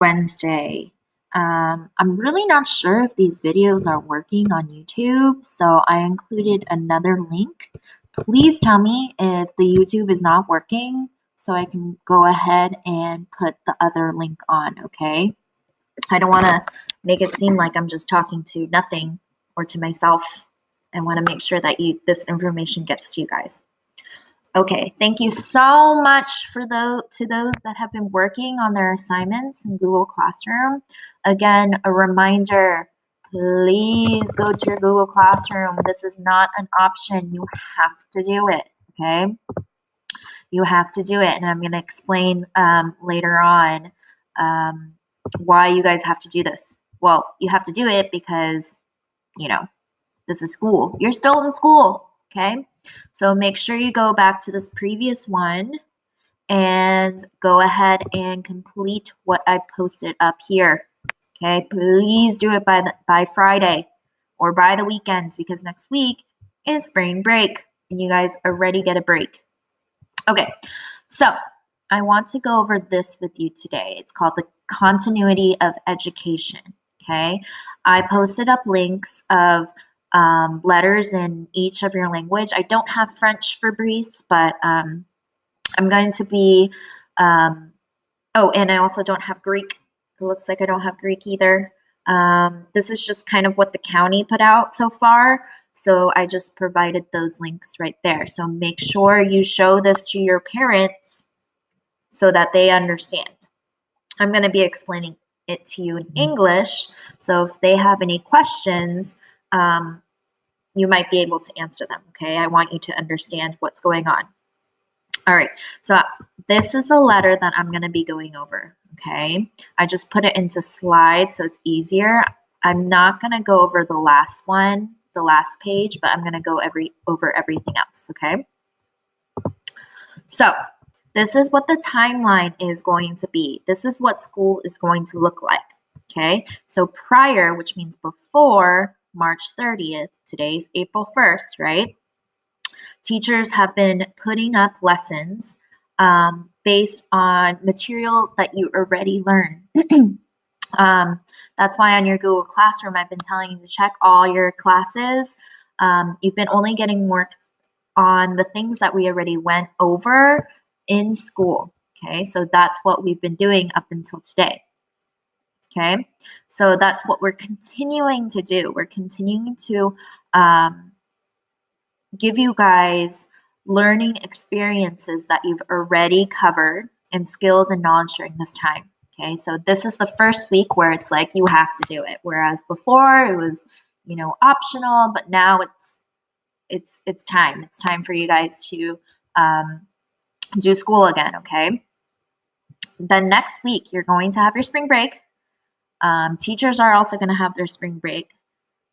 Wednesday. I'm really not sure if these videos are working on YouTube, so I included another link. Please tell me if the YouTube is not working so I can go ahead and put the other link on, okay? I don't want to make it seem like I'm just talking to nothing or to myself. I want to make sure that this information gets to you guys. Okay, thank you so much to those that have been working on their assignments in Google Classroom. Again, a reminder, please go to your Google Classroom. This is not an option. You have to do it, okay? You have to do it, and I'm going to explain later on why you guys have to do this. Well, you have to do it because, this is school. You're still in school, okay? So make sure you go back to this previous one and go ahead and complete what I posted up here, okay? Please do it by Friday or by the weekends because next week is spring break and you guys already get a break. Okay, so I want to go over this with you today. It's called the continuity of education, okay? I posted up links of letters in each of your language. I don't have French for Brice, but I'm going to be, and I also don't have Greek. It looks like I don't have Greek either. This is just kind of what the county put out so far. So I just provided those links right there. So make sure you show this to your parents so that they understand. I'm going to be explaining it to you in English. So if they have any questions, you might be able to answer them, okay? I want you to understand what's going on. All right, so this is the letter that I'm going to be going over, okay? I just put it into slides so it's easier. I'm not going to go over the last one, the last page, but I'm going to go over everything else, okay? So this is what the timeline is going to be. This is what school is going to look like, okay? So prior, which means before March 30th, today's April 1st, right? Teachers have been putting up lessons based on material that you already learned. That's why on your Google Classroom, I've been telling you to check all your classes. You've been only getting work on the things that we already went over in school, okay? So that's what we've been doing up until today, okay? So that's what we're continuing to do. We're continuing to give you guys learning experiences that you've already covered and skills and knowledge during this time. Okay, so this is the first week where it's like you have to do it, whereas before it was, optional, but now it's time. It's time for you guys to do school again. Okay. Then next week you're going to have your spring break. Teachers are also going to have their spring break.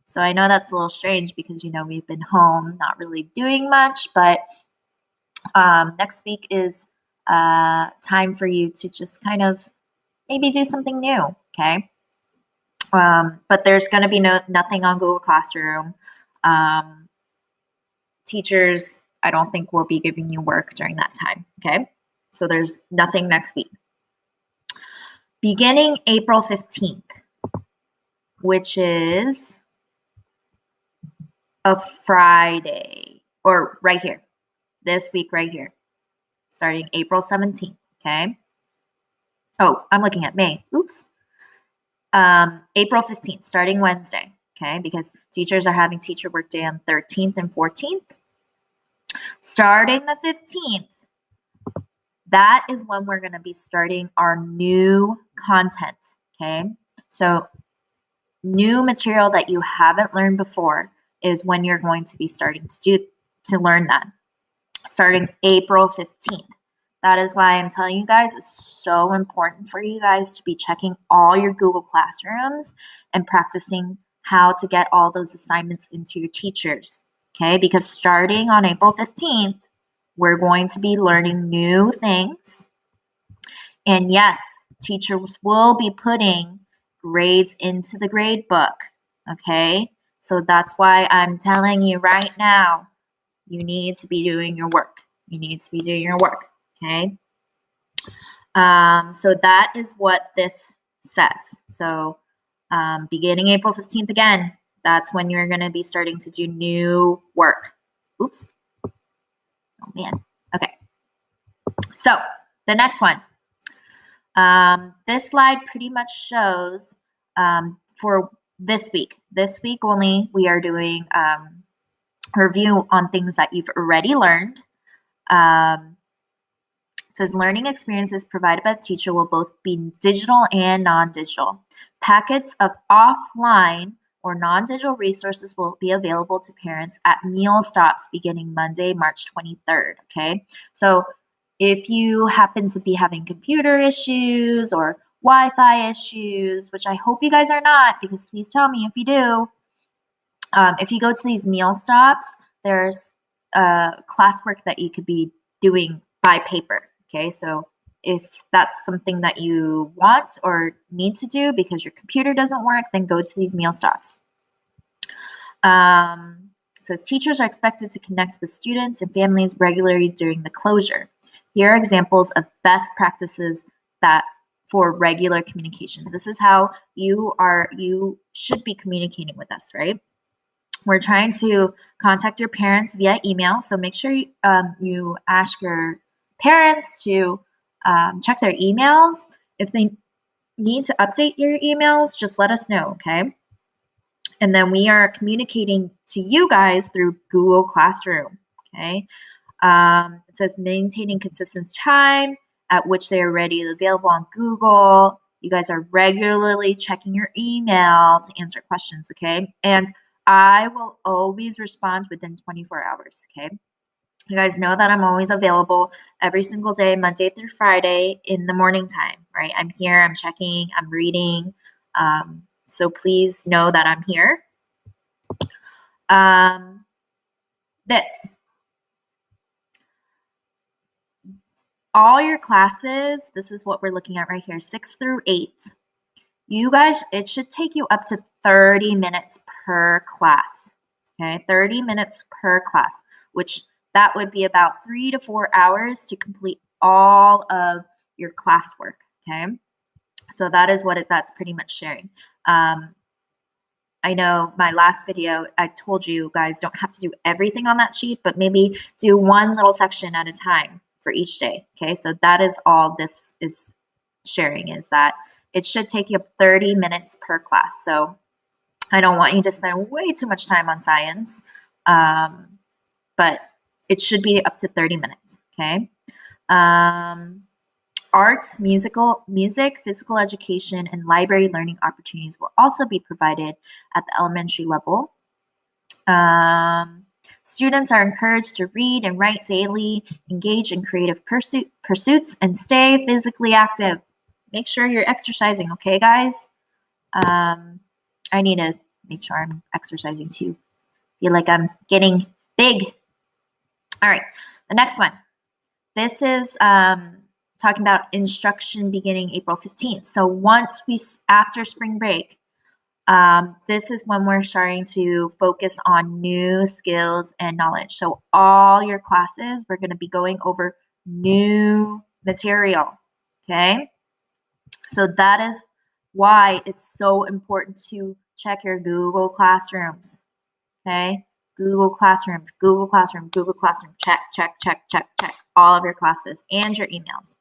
So I know that's a little strange because, we've been home, not really doing much, but next week is time for you to just kind of maybe do something new, okay? But there's going to be nothing on Google Classroom. Teachers, I don't think will be giving you work during that time, okay? So there's nothing next week. Beginning April 15th, which is a Friday, or right here, this week right here, starting April 17th, okay? Oh, I'm looking at May. Oops. April 15th, starting Wednesday, okay? Because teachers are having teacher work day on 13th and 14th. Starting the 15th, that is when we're going to be starting our new content, okay? So new material that you haven't learned before is when you're going to be starting to learn that, starting April 15th. That is why I'm telling you guys it's so important for you guys to be checking all your Google Classrooms and practicing how to get all those assignments into your teachers, okay? Because starting on April 15th, we're going to be learning new things. And yes, teachers will be putting grades into the grade book, okay? So that's why I'm telling you right now, you need to be doing your work. You need to be doing your work, okay? So that is what this says. So beginning April 15th again, that's when you're going to be starting to do new work. Oops. Oh, man. Okay. So the next one. This slide pretty much shows for this week. This week only, we are doing a review on things that you've already learned. It says learning experiences provided by the teacher will both be digital and non-digital. Packets of offline or non-digital resources will be available to parents at meal stops beginning Monday, March 23rd. Okay, so if you happen to be having computer issues or Wi-Fi issues, which I hope you guys are not, because please tell me if you do. If you go to these meal stops, there's classwork that you could be doing by paper. Okay, so if that's something that you want or need to do because your computer doesn't work, then go to these meal stops. It says teachers are expected to connect with students and families regularly during the closure. Here are examples of best practices that for regular communication. This is how you should be communicating with us, right? We're trying to contact your parents via email, so make sure you ask your parents to check their emails. If they need to update your emails, just let us know, okay? And then we are communicating to you guys through Google Classroom, okay? It says maintaining consistent time at which they are ready and available on Google. You guys are regularly checking your email to answer questions, okay? And I will always respond within 24 hours, okay? You guys know that I'm always available every single day, Monday through Friday in the morning time, right? I'm here, I'm checking, I'm reading. So please know that I'm here. All your classes, this is what we're looking at right here, 6 through 8. You guys, it should take you up to 30 minutes per class, okay? 30 minutes per class, which that would be about 3 to 4 hours to complete all of your classwork, okay? So that is what that's pretty much sharing. I know my last video, I told you guys don't have to do everything on that sheet, but maybe do one little section at a time for each day, okay? So that is all this is sharing, is that it should take you 30 minutes per class. So I don't want you to spend way too much time on science, but it should be up to 30 minutes, okay? Art, music, physical education, and library learning opportunities will also be provided at the elementary level. Students are encouraged to read and write daily, engage in creative pursuits, and stay physically active. Make sure you're exercising, okay, guys? I need to make sure I'm exercising too. Feel like I'm getting big. All right, the next one. This is talking about instruction beginning April 15th. So after spring break, this is when we're starting to focus on new skills and knowledge. So all your classes, we're going to be going over new material, okay? So that is why it's so important to check your Google Classrooms, okay? Google Classroom, check, check, check, check, check all of your classes and your emails.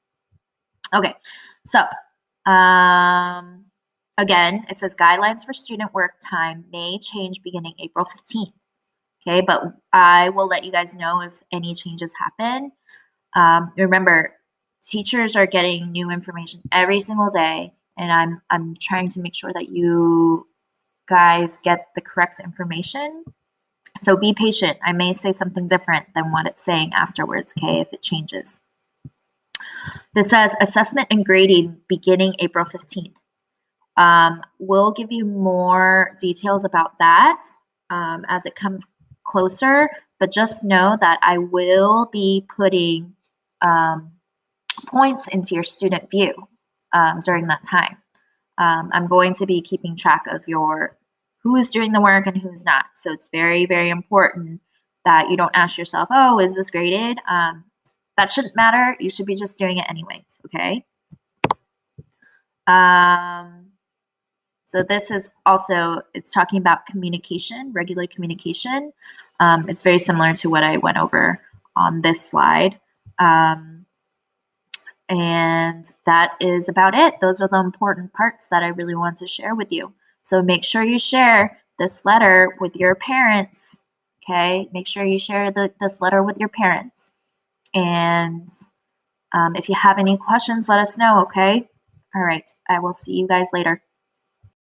Okay, so again, it says guidelines for student work time may change beginning April 15th. Okay, but I will let you guys know if any changes happen. Remember, teachers are getting new information every single day, and I'm trying to make sure that you guys get the correct information. So be patient. I may say something different than what it's saying afterwards, okay, if it changes. This says assessment and grading beginning April 15th. We'll give you more details about that as it comes closer, but just know that I will be putting points into your student view during that time. I'm going to be keeping track of who is doing the work and who's not. So it's very, very important that you don't ask yourself, oh, is this graded? That shouldn't matter. You should be just doing it anyways, okay? So this is also, it's talking about communication, regular communication. It's very similar to what I went over on this slide. And that is about it. Those are the important parts that I really want to share with you. So make sure you share this letter with your parents. Okay, make sure you share this letter with your parents. And if you have any questions, let us know, okay? All right, I will see you guys later.